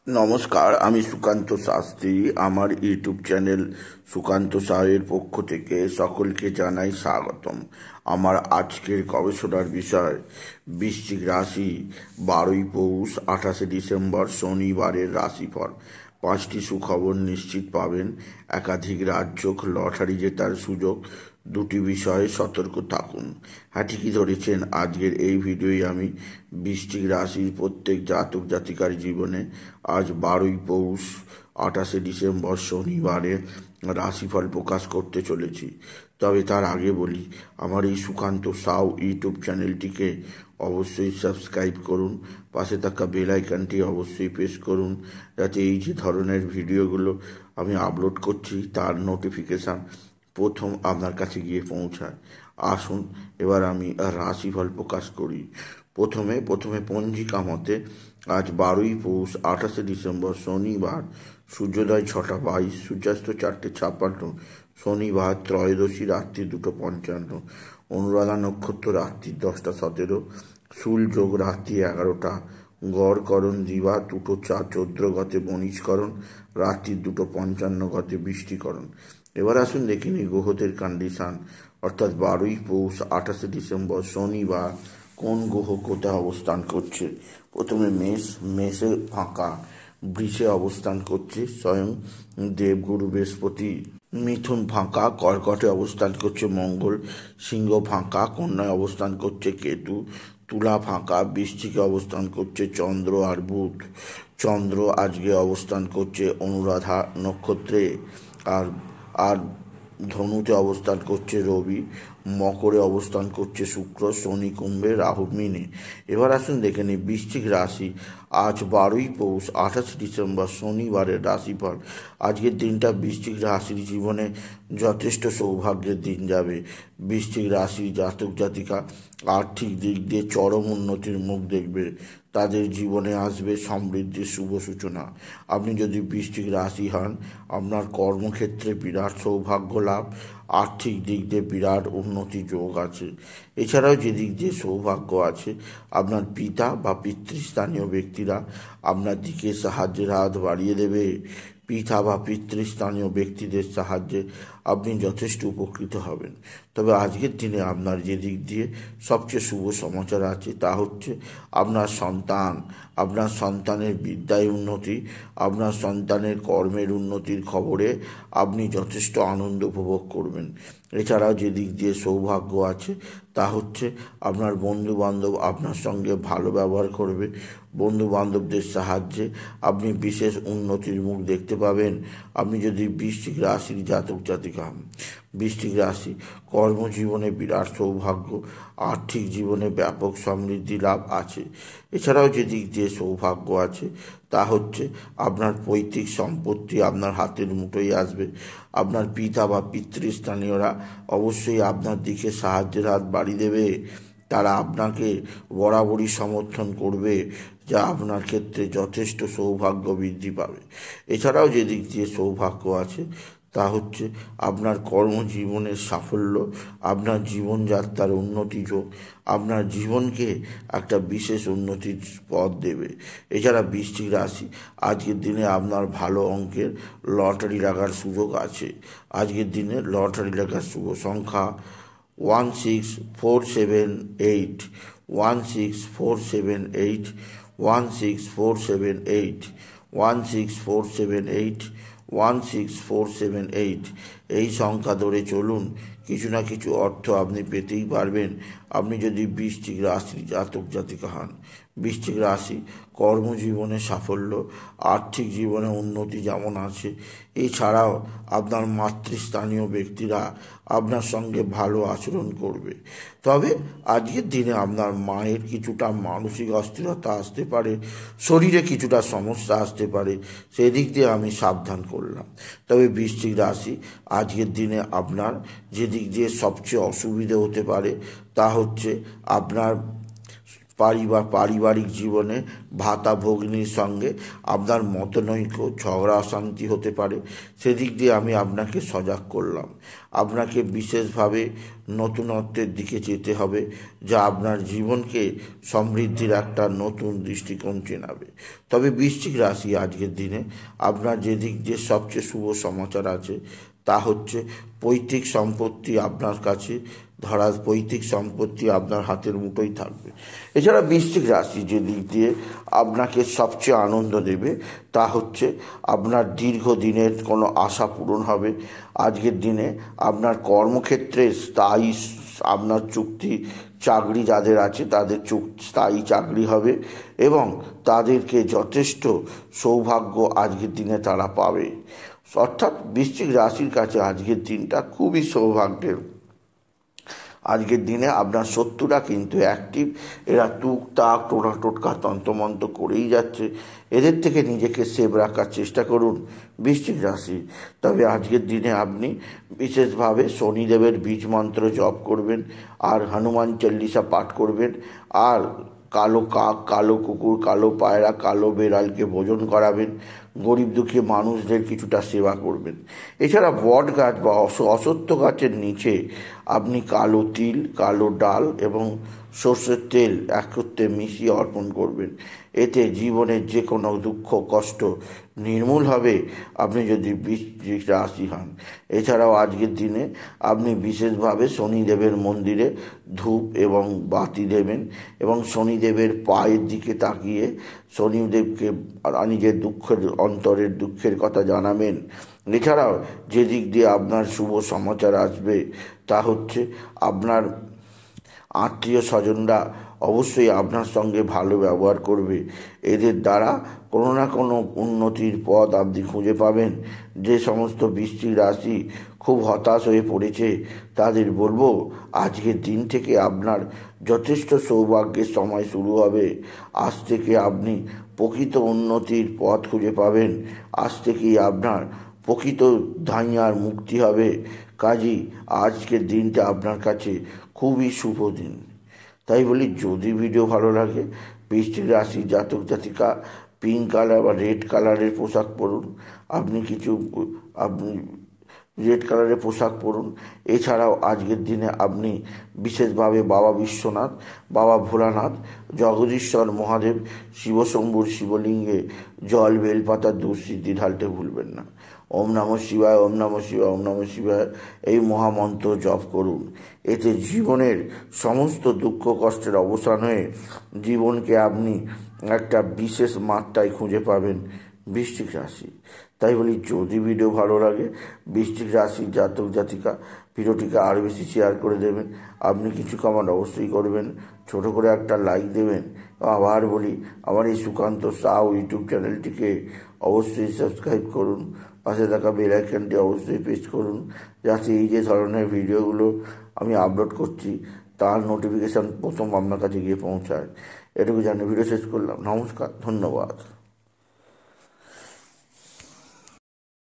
নমস্কার, আমি সুকান্ত শাস্ত্রী। আমার ইউটিউব চ্যানেল সুকান্ত সাহের পক্ষ থেকে সকলকে জানাই স্বাগতম। আমার আজকের গবেষণার বিষয় বৃশ্চিক রাশি, 12ই পৌষ 28শে ডিসেম্বর শনিবারের রাশিফল। 5টি সুখবর নিশ্চিত পাবেন, একাধিক রাজ্য লটারি জেতার সুযোগ, 2টি বিষয়ে সতর্ক থাকুন। হ্যাঁ, ঠিকই ধরেছেন। আজকের এই ভিডিওয় আমি বৃশ্চিক রাশির প্রত্যেক জাতক জাতিকার জীবনে আজ 12ই পৌষ 28শে ডিসেম্বর শনিবারে রাশিফল প্রকাশ করতে চলেছি। তবে তার আগে বলি, আমার এই সুকান্ত সাউ ইউটিউব চ্যানেলটিকে অবশ্যই সাবস্ক্রাইব করুন, পাশে থাকা বেল আইকনটি অবশ্যই প্রেস করুন, যাতে এই যে ধরনের ভিডিওগুলো আমি আপলোড করছি তার নোটিফিকেশান প্রথম আপনার কাছে গিয়ে পৌঁছায়। আসুন এবার আমি রাশিফল প্রকাশ করি। প্রথমে পঞ্জিকা মতে আজ 12ই পৌষ 28শে ডিসেম্বর শনিবার, সূর্যোদয় 6টা 22, সূর্যাস্ত 4টে 56, শনিবার ত্রয়োদশী রাত্রি 2:55, অনুরাধা নক্ষত্র রাত্রি 10টা 17, শুল যোগ রাত্রি 11টা, গড়করণ দিবা 2:04 গতে বণিজকরণ, রাত্রি 2:55 গতে বৃষ্টিকরণ। এবার আসুন দেখে নিই গ্রহদের কন্ডিশন, অর্থাৎ 12ই পৌষ 28শে ডিসেম্বর শনিবার কোন গ্রহ কোথায় অবস্থান করছে। প্রথমে মেষে ফাঁকা, বৃষে অবস্থান করছে স্বয়ং দেবগুরু বৃহস্পতি, মিথুন ফাঁকা, কর্কটে অবস্থান করছে মঙ্গল, সিংহ ফাঁকা, কন্যায় অবস্থান করছে কেতু, তুলা ফাঁকা, বৃশ্চিকে অবস্থান করছে চন্দ্র আর বুধ। চন্দ্র আজকে অবস্থান করছে অনুরাধা নক্ষত্রে, আর আর ধনুতে অবস্থান করছে রবি, মকরে অবস্থান করছে শুক্র, শনি কুম্ভে, রাহু মিনে। এবার আসুন দেখে নিই বৃশ্চিক রাশি, আজ 12ই পৌষ 28শে ডিসেম্বর শনিবারের রাশিফল। আজকের দিনটা বৃশ্চিক রাশির জীবনে যথেষ্ট সৌভাগ্যের দিন যাবে। বৃশ্চিক রাশির জাতক জাতিকা আর্থিক দিক দিয়ে চরম উন্নতির মুখ দেখবে। তাদের জীবনে আসবে সমৃদ্ধির শুভ সূচনা। আপনি যদি বৃশ্চিক রাশি হন, আপনার কর্মক্ষেত্রে বিরাট সৌভাগ্য লাভ, আর্থিক দিক দিয়ে বিরাট উন্নতি যোগ আছে। এছাড়াও যে দিক দিয়ে সৌভাগ্য আছে, আপনার পিতা বা পিতৃস্থানীয় ব্যক্তিরা আপনার দিকে সাহায্যের হাত বাড়িয়ে দেবে। পিতা বা পিতৃস্থানীয় ব্যক্তিদের সাহায্যে আপনি যথেষ্ট উপকৃত হবেন। তবে আজকের দিনে আপনার যে দিক দিয়ে সবচেয়ে শুভ সমাচার আছে তা হচ্ছে আপনার সন্তানের বিদ্যায় উন্নতি, আপনার সন্তানের কর্মের উন্নতির খবরে আপনি যথেষ্ট আনন্দ উপভোগ করবেন। এছাড়াও যে দিক দিয়ে সৌভাগ্য আছে তা হচ্ছে আপনার বন্ধু বান্ধব আপনার সঙ্গে ভালো ব্যবহার করবে। বন্ধু বান্ধবদের সাহায্যে আপনি বিশেষ উন্নতির মুখ দেখতে পাবেন। আপনি যদি বৃশ্চিক রাশির জাতক জাতিকা হন, বৃশ্চিক রাশি কর্মজীবনে বিরাট সৌভাগ্য, আর্থিক জীবনে ব্যাপক সমৃদ্ধি লাভ আছে। এছাড়াও যে দিক দিয়ে সৌভাগ্য আছে তা হচ্ছে আপনার পৈতৃক সম্পত্তি আপনার হাতের মুঠোয় আসবে। আপনার পিতা বা পিতৃস্থানীয়রা অবশ্যই আপনার দিকে সাহায্যের হাত বাড়িয়ে দেবে। তারা আপনাকে বরাবরই সমর্থন করবে, যা আপনার ক্ষেত্রে যথেষ্ট সৌভাগ্য বৃদ্ধি পাবে। এছাড়াও যে দিক দিয়ে সৌভাগ্য আছে তা হচ্ছে আপনার কর্মজীবনের সাফল্য, আপনার জীবনযাত্রার উন্নতি যোগ আপনার জীবনকে একটা বিশেষ উন্নতির পথ দেবে। এছাড়া বৃশ্চিক রাশি আজকের দিনে আপনার ভালো অঙ্কের লটারি লাগার সুযোগ আছে। আজকের দিনে লটারি লাগার শুভ সংখ্যা 16478, 16478, 16478, 16478, 16478। এই সংখ্যা ধরে চলুন, কিছু না কিছু অর্থ আপনি পেতেই পারবেন আপনি যদি বৃশ্চিক রাশির জাতক জাতিকা হন। বৃশ্চিক রাশি কর্মজীবনে সাফল্য, আর্থিক জীবনে উন্নতি যেমন আছে, এছাড়াও আপনার মাতৃস্থানীয় ব্যক্তিরা আপনার সঙ্গে ভালো আচরণ করবে। তবে আজকের দিনে আপনার মায়ের কিছুটা মানসিক অস্থিরতা আসতে পারে, শরীরে কিছুটা সমস্যা আসতে পারে, সেদিক দিয়ে আমি সাবধান করলাম। তবে বৃশ্চিক রাশি আজকের দিনে আপনার যে দিক দিয়ে সবচেয়ে অসুবিধে হতে পারে তা হচ্ছে আপনার পারিবারিক জীবনে ভাতা ভগ্নির সঙ্গে আপনার মতনৈক্য ঝগড়া অশান্তি হতে পারে, সেদিক দিয়ে আমি আপনাকে সজাগ করলাম। আপনাকে বিশেষভাবে নতুনত্বের দিকে যেতে হবে, যা আপনার জীবনকে সমৃদ্ধির একটা নতুন দৃষ্টিকোণ চেনাবে। তবে বৃশ্চিক রাশি আজকের দিনে আপনার যেদিক দিয়ে সবচেয়ে শুভ সমাচার আছে তা হচ্ছে পৈতৃক সম্পত্তি আপনার কাছে পৈতৃক সম্পত্তি আপনার হাতের মুঠোই থাকবে। এছাড়া বৃশ্চিক রাশি যে দিক দিয়ে আপনাকে সবচেয়ে আনন্দ দেবে তা হচ্ছে আপনার দীর্ঘদিনের কোনো আশা পূরণ হবে। আজকের দিনে আপনার কর্মক্ষেত্রে আপনার চাকরি যাদের আছে তাদের স্থায়ী চাকরি হবে এবং তাদেরকে যথেষ্ট সৌভাগ্য আজকের দিনে তারা পাবে। অর্থাৎ বৃশ্চিক রাশির কাছে আজকের দিনটা খুবই সৌভাগ্যের। আজকের দিনে আপনার শত্রুরা কিন্তু অ্যাক্টিভ, এরা টুকটাক টোটকা তন্ত্রমন্ত্র করেই যাচ্ছে। এদের থেকে নিজেকে সেভ রাখার চেষ্টা করুন বৃশ্চিক রাশি। তবে আজকের দিনে আপনি বিশেষভাবে শনিদেবের বীজ মন্ত্র জপ করবেন, আর হনুমান চল্লিশা পাঠ করবেন, আর কালো কাক, কালো কুকুর, কালো পায়রা, কালো বেড়ালকে ভোজন করাবেন, গরিব দুঃখী মানুষদের কিছুটা সেবা করবেন। এছাড়া বট গাছ বা অশ্বত্থ গাছের নিচে আপনি কালো তিল, কালো ডাল এবং সর্ষের তেল একত্রে মিশিয়ে অর্পণ করবেন। এতে জীবনের যে কোনো দুঃখ কষ্ট নির্মূল হবে, আপনি যদি বৃশ্চিক রাশি হন। এছাড়াও আজকের দিনে আপনি বিশেষভাবে শনিদেবের মন্দিরে ধূপ এবং বাতি দেবেন এবং শনিদেবের পায়ের দিকে তাকিয়ে শনিদেবকে নিজের অন্তরের দুঃখের কথা জানাবেন। এছাড়াও যে দিক দিয়ে আপনার শুভ সমাচার আসবে তা হচ্ছে আপনার আত্মীয় স্বজনরা অবশ্যই আপনার সঙ্গে ভালো ব্যবহার করবে। এদের দ্বারা কোনো না কোনো উন্নতির পথ আপনি খুঁজে পাবেন। যে সমস্ত বৃশ্চিক রাশি খুব হতাশ হয়ে পড়েছে তাদের বলবো, আজকের দিন থেকে আপনার যথেষ্ট সৌভাগ্যের সময় শুরু হবে। আজ থেকে আপনি প্রকৃত উন্নতির পথ খুঁজে পাবেন। আজ থেকেই আপনার প্রকৃত ধাইয়ার মুক্তি হবে। কাজেই আজকের দিনটা আপনার কাছে খুবই শুভ দিন। তাই বলি, যদি ভিডিও ভালো লাগে, বৃশ্চিক রাশি জাতক জাতিকা পিঙ্ক কালার বা রেড কালারের পোশাক পরুন। আপনি রেড কালারের পোশাক পরুন। এছাড়াও আজকের দিনে আপনি বিশেষভাবে বাবা বিশ্বনাথ, বাবা ভোলানাথ, জগদীশ্বর মহাদেব, শিবশম্ভুর শিবলিঙ্গে জল, বেলপাতা, দুঃসিদ্ধি ঢালতে ভুলবেন না। ওম নমঃ শিবায়, ওম নমঃ শিবায়, ওম নমঃ শিবায় এই মহামন্ত্র জপ করুন। এতে জীবনের সমস্ত দুঃখ কষ্টের অবসান হয়ে জীবনকে আপনি একটা বিশেষ মাত্রায় খুঁজে পাবেন বৃশ্চিক রাশি। তাই বলি, যদি ভিডিও ভালো লাগে, বৃশ্চিক রাশির জাতক জাতিকা ভিডিওটিকে আরও বেশি শেয়ার করে দেবেন। আপনি কিছু কমেন্ট অবশ্যই করবেন, ছোট করে একটা লাইক দেবেন। আবার বলি, আমার এই সুকান্ত সাউ ইউটিউব চ্যানেলটিকে অবশ্যই সাবস্ক্রাইব করুন। পাশে থাকা বেল আইকনটি অবশ্যই প্রেস করুন, যাতে এই যে ধরনের ভিডিওগুলো আমি আপলোড করছি তার নোটিফিকেশান প্রথম আপনার কাছে গিয়ে পৌঁছায়। এটুকু জানিয়ে ভিডিও শেষ করলাম। নমস্কার, ধন্যবাদ।